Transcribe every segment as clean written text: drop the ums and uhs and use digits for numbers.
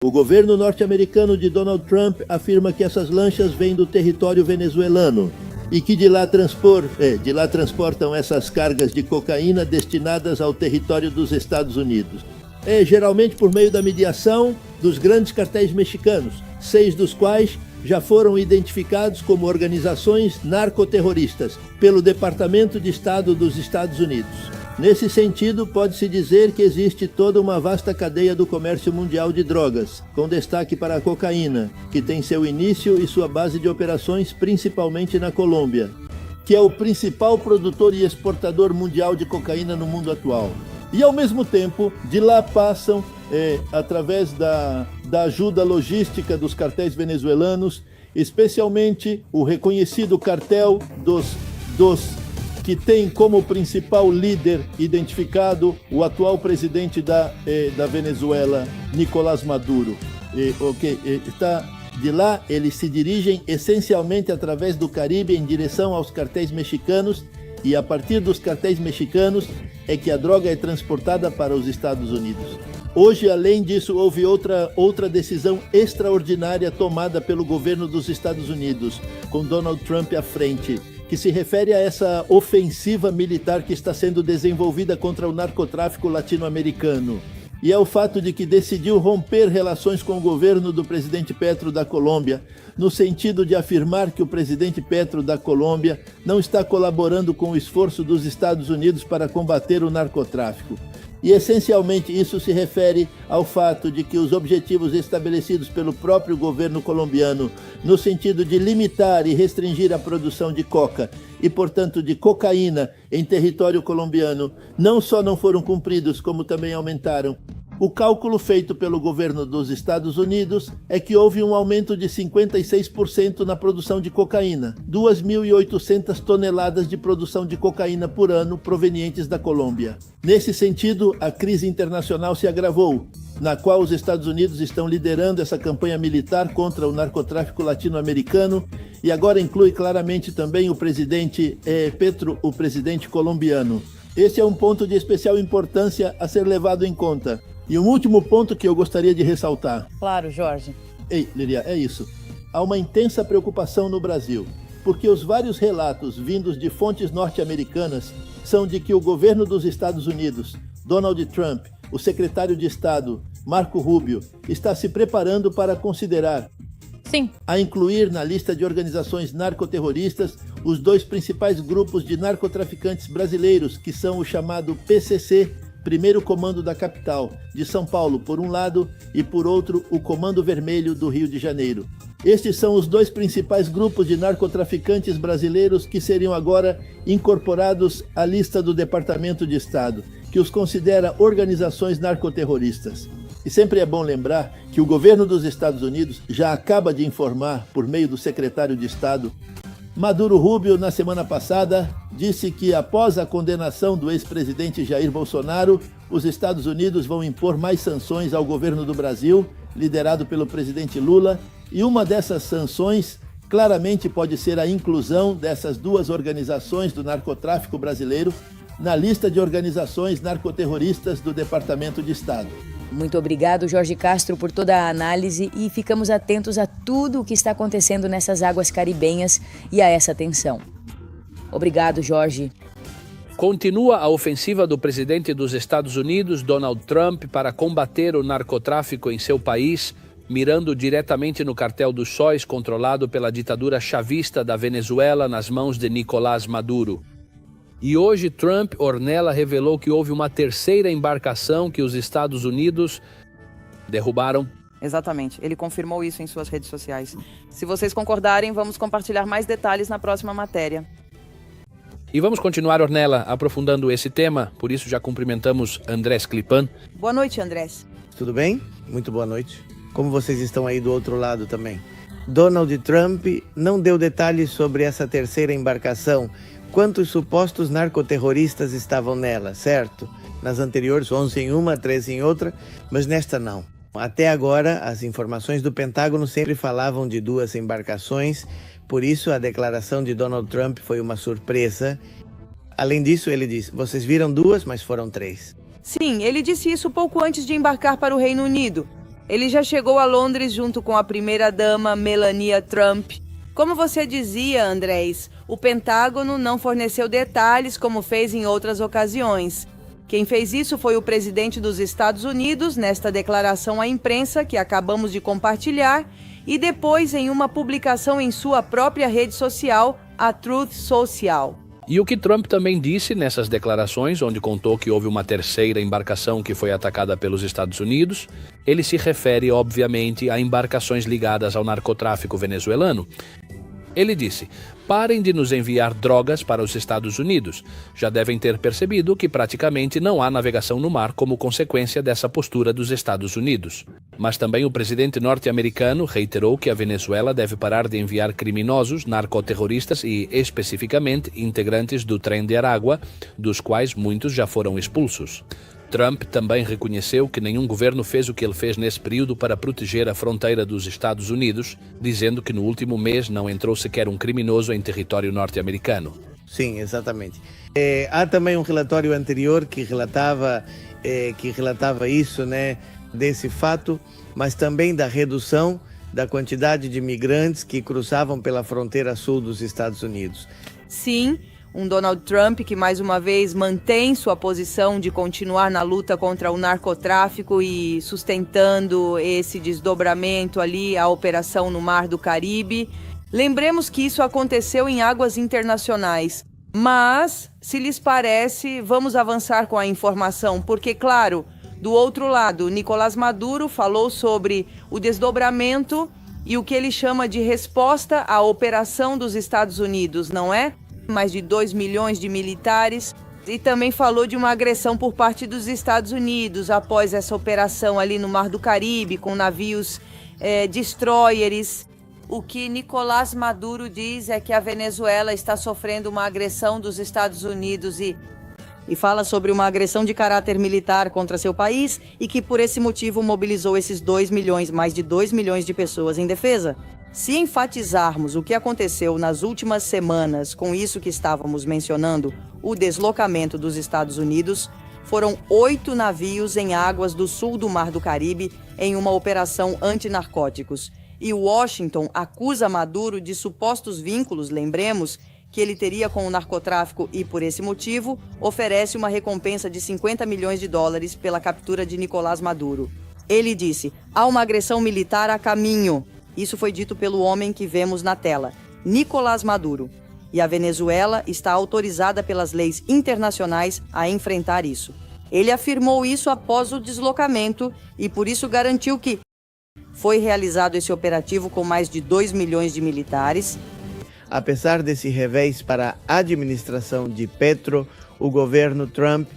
O governo norte-americano de Donald Trump afirma que essas lanchas vêm do território venezuelano e que de lá transportam essas cargas de cocaína destinadas ao território dos Estados Unidos. Geralmente por meio da mediação dos grandes cartéis mexicanos, 6 dos quais já foram identificados como organizações narcoterroristas pelo Departamento de Estado dos Estados Unidos. Nesse sentido, pode-se dizer que existe toda uma vasta cadeia do comércio mundial de drogas, com destaque para a cocaína, que tem seu início e sua base de operações principalmente na Colômbia, que é o principal produtor e exportador mundial de cocaína no mundo atual. E, ao mesmo tempo, de lá passam, através da ajuda logística dos cartéis venezuelanos, especialmente o reconhecido cartel dos que tem como principal líder identificado o atual presidente da Venezuela, Nicolás Maduro. De lá, eles se dirigem essencialmente através do Caribe em direção aos cartéis mexicanos, e a partir dos cartéis mexicanos é que a droga é transportada para os Estados Unidos. Hoje, além disso, houve outra decisão extraordinária tomada pelo governo dos Estados Unidos, com Donald Trump à frente, que se refere a essa ofensiva militar que está sendo desenvolvida contra o narcotráfico latino-americano. E é o fato de que decidiu romper relações com o governo do presidente Petro da Colômbia, no sentido de afirmar que o presidente Petro da Colômbia não está colaborando com o esforço dos Estados Unidos para combater o narcotráfico. E, essencialmente, isso se refere ao fato de que os objetivos estabelecidos pelo próprio governo colombiano, no sentido de limitar e restringir a produção de coca e, portanto, de cocaína em território colombiano, não só não foram cumpridos, como também aumentaram. O cálculo feito pelo governo dos Estados Unidos é que houve um aumento de 56% na produção de cocaína, 2.800 toneladas de produção de cocaína por ano provenientes da Colômbia. Nesse sentido, a crise internacional se agravou, na qual os Estados Unidos estão liderando essa campanha militar contra o narcotráfico latino-americano, e agora inclui claramente também o presidente Petro, o presidente colombiano. Esse é um ponto de especial importância a ser levado em conta. E um último ponto que eu gostaria de ressaltar. Claro, Jorge. Lília, é isso. Há uma intensa preocupação no Brasil, porque os vários relatos vindos de fontes norte-americanas são de que o governo dos Estados Unidos, Donald Trump, o secretário de Estado, Marco Rubio, está se preparando para considerar a incluir na lista de organizações narcoterroristas os 2 principais grupos de narcotraficantes brasileiros, que são o chamado PCC, Primeiro Comando da Capital, de São Paulo, por um lado, e por outro, o Comando Vermelho do Rio de Janeiro. Estes são os 2 principais grupos de narcotraficantes brasileiros que seriam agora incorporados à lista do Departamento de Estado, que os considera organizações narcoterroristas. E sempre é bom lembrar que o governo dos Estados Unidos já acaba de informar, por meio do secretário de Estado, Maduro Rubio, na semana passada, disse que após a condenação do ex-presidente Jair Bolsonaro, os Estados Unidos vão impor mais sanções ao governo do Brasil, liderado pelo presidente Lula, e uma dessas sanções claramente pode ser a inclusão dessas 2 organizações do narcotráfico brasileiro na lista de organizações narcoterroristas do Departamento de Estado. Muito obrigado, Jorge Castro, por toda a análise, e ficamos atentos a tudo o que está acontecendo nessas águas caribenhas e a essa tensão. Obrigado, Jorge. Continua a ofensiva do presidente dos Estados Unidos, Donald Trump, para combater o narcotráfico em seu país, mirando diretamente no cartel dos sóis controlado pela ditadura chavista da Venezuela nas mãos de Nicolás Maduro. E hoje Trump, Ornella, revelou que houve uma 3ª embarcação que os Estados Unidos derrubaram. Exatamente, ele confirmou isso em suas redes sociais. Se vocês concordarem, vamos compartilhar mais detalhes na próxima matéria. E vamos continuar, Ornella, aprofundando esse tema, por isso já cumprimentamos Andrés Clipan. Boa noite, Andrés. Tudo bem? Muito boa noite. Como vocês estão aí do outro lado também? Donald Trump não deu detalhes sobre essa 3ª embarcação, quantos supostos narcoterroristas estavam nela, certo? Nas anteriores, 11 em uma, 13 em outra, mas nesta não. Até agora, as informações do Pentágono sempre falavam de 2 embarcações, por isso a declaração de Donald Trump foi uma surpresa. Além disso, ele disse, vocês viram 2, mas foram 3. Sim, ele disse isso pouco antes de embarcar para o Reino Unido. Ele já chegou a Londres junto com a primeira-dama Melania Trump. Como você dizia, Andrés, o Pentágono não forneceu detalhes como fez em outras ocasiões. Quem fez isso foi o presidente dos Estados Unidos nesta declaração à imprensa que acabamos de compartilhar e depois em uma publicação em sua própria rede social, a Truth Social. E o que Trump também disse nessas declarações, onde contou que houve uma terceira embarcação que foi atacada pelos Estados Unidos, ele se refere, obviamente, a embarcações ligadas ao narcotráfico venezuelano. Ele disse: parem de nos enviar drogas para os Estados Unidos. Já devem ter percebido que praticamente não há navegação no mar como consequência dessa postura dos Estados Unidos. Mas também o presidente norte-americano reiterou que a Venezuela deve parar de enviar criminosos, narcoterroristas e, especificamente, integrantes do Trem de Aragua, dos quais muitos já foram expulsos. Trump também reconheceu que nenhum governo fez o que ele fez nesse período para proteger a fronteira dos Estados Unidos, dizendo que no último mês não entrou sequer um criminoso em território norte-americano. Sim, exatamente. Há também um relatório anterior que relatava isso, né, desse fato, mas também da redução da quantidade de imigrantes que cruzavam pela fronteira sul dos Estados Unidos. Sim, um Donald Trump que mais uma vez mantém sua posição de continuar na luta contra o narcotráfico e sustentando esse desdobramento ali, a operação no Mar do Caribe. Lembremos que isso aconteceu em águas internacionais, mas, se lhes parece, vamos avançar com a informação, porque, claro, do outro lado, Nicolás Maduro falou sobre o desdobramento e o que ele chama de resposta à operação dos Estados Unidos, não é? Mais de 2 milhões de militares, e também falou de uma agressão por parte dos Estados Unidos após essa operação ali no Mar do Caribe, com navios destroyers. O que Nicolás Maduro diz é que a Venezuela está sofrendo uma agressão dos Estados Unidos e fala sobre uma agressão de caráter militar contra seu país e que por esse motivo mobilizou esses 2 milhões, mais de 2 milhões de pessoas em defesa. Se enfatizarmos o que aconteceu nas últimas semanas com isso que estávamos mencionando, o deslocamento dos Estados Unidos, foram 8 navios em águas do sul do Mar do Caribe em uma operação antinarcóticos. E Washington acusa Maduro de supostos vínculos, lembremos, que ele teria com o narcotráfico e, por esse motivo, oferece uma recompensa de $50 milhões pela captura de Nicolás Maduro. Ele disse: há uma agressão militar a caminho. Isso foi dito pelo homem que vemos na tela, Nicolás Maduro. E a Venezuela está autorizada pelas leis internacionais a enfrentar isso. Ele afirmou isso após o deslocamento e por isso garantiu que foi realizado esse operativo com mais de 2 milhões de militares. Apesar desse revés para a administração de Petro, o governo Trump,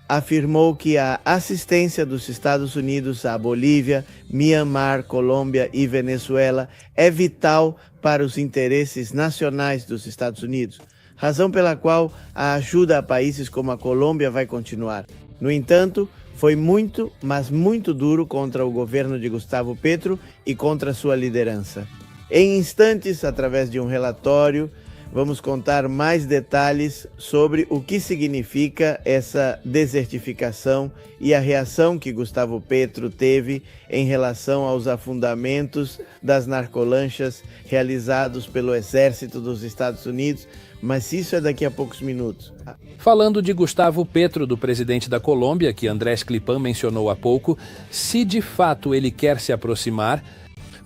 afirmou que a assistência dos Estados Unidos à Bolívia, Mianmar, Colômbia e Venezuela é vital para os interesses nacionais dos Estados Unidos, razão pela qual a ajuda a países como a Colômbia vai continuar. No entanto, foi muito, mas muito duro contra o governo de Gustavo Petro e contra sua liderança. Em instantes, através de um relatório, vamos contar mais detalhes sobre o que significa essa desertificação e a reação que Gustavo Petro teve em relação aos afundamentos das narcolanchas realizados pelo Exército dos Estados Unidos, mas isso é daqui a poucos minutos. Falando de Gustavo Petro, do presidente da Colômbia, que Andrés Clipan mencionou há pouco, se de fato ele quer se aproximar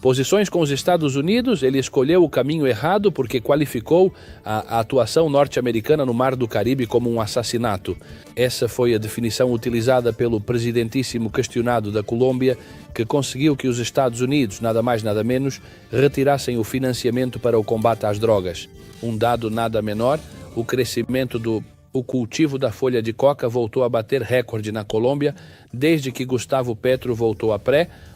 posições com os Estados Unidos, ele escolheu o caminho errado porque qualificou a atuação norte-americana no Mar do Caribe como um assassinato. Essa foi a definição utilizada pelo presidentíssimo questionado da Colômbia, que conseguiu que os Estados Unidos, nada mais nada menos, retirassem o financiamento para o combate às drogas. Um dado nada menor, o cultivo da folha de coca voltou a bater recorde na Colômbia desde que Gustavo Petro voltou à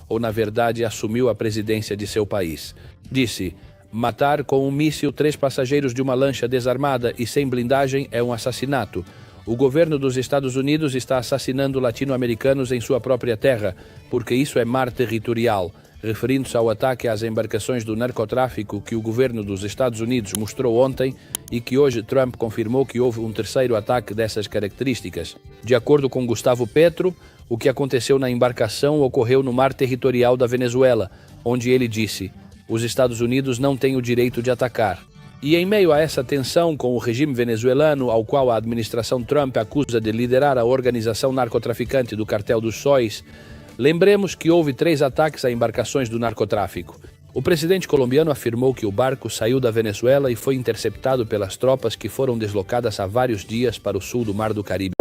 ou na verdade assumiu a presidência de seu país. Disse: matar com um míssil 3 passageiros de uma lancha desarmada e sem blindagem é um assassinato. O governo dos Estados Unidos está assassinando latino-americanos em sua própria terra, porque isso é mar territorial, referindo-se ao ataque às embarcações do narcotráfico que o governo dos Estados Unidos mostrou ontem e que hoje Trump confirmou que houve um terceiro ataque dessas características. De acordo com Gustavo Petro, o que aconteceu na embarcação ocorreu no mar territorial da Venezuela, onde ele disse: os Estados Unidos não têm o direito de atacar. E em meio a essa tensão com o regime venezuelano, ao qual a administração Trump acusa de liderar a organização narcotraficante do Cartel dos Sóis, lembremos que houve 3 ataques a embarcações do narcotráfico. O presidente colombiano afirmou que o barco saiu da Venezuela e foi interceptado pelas tropas que foram deslocadas há vários dias para o sul do Mar do Caribe.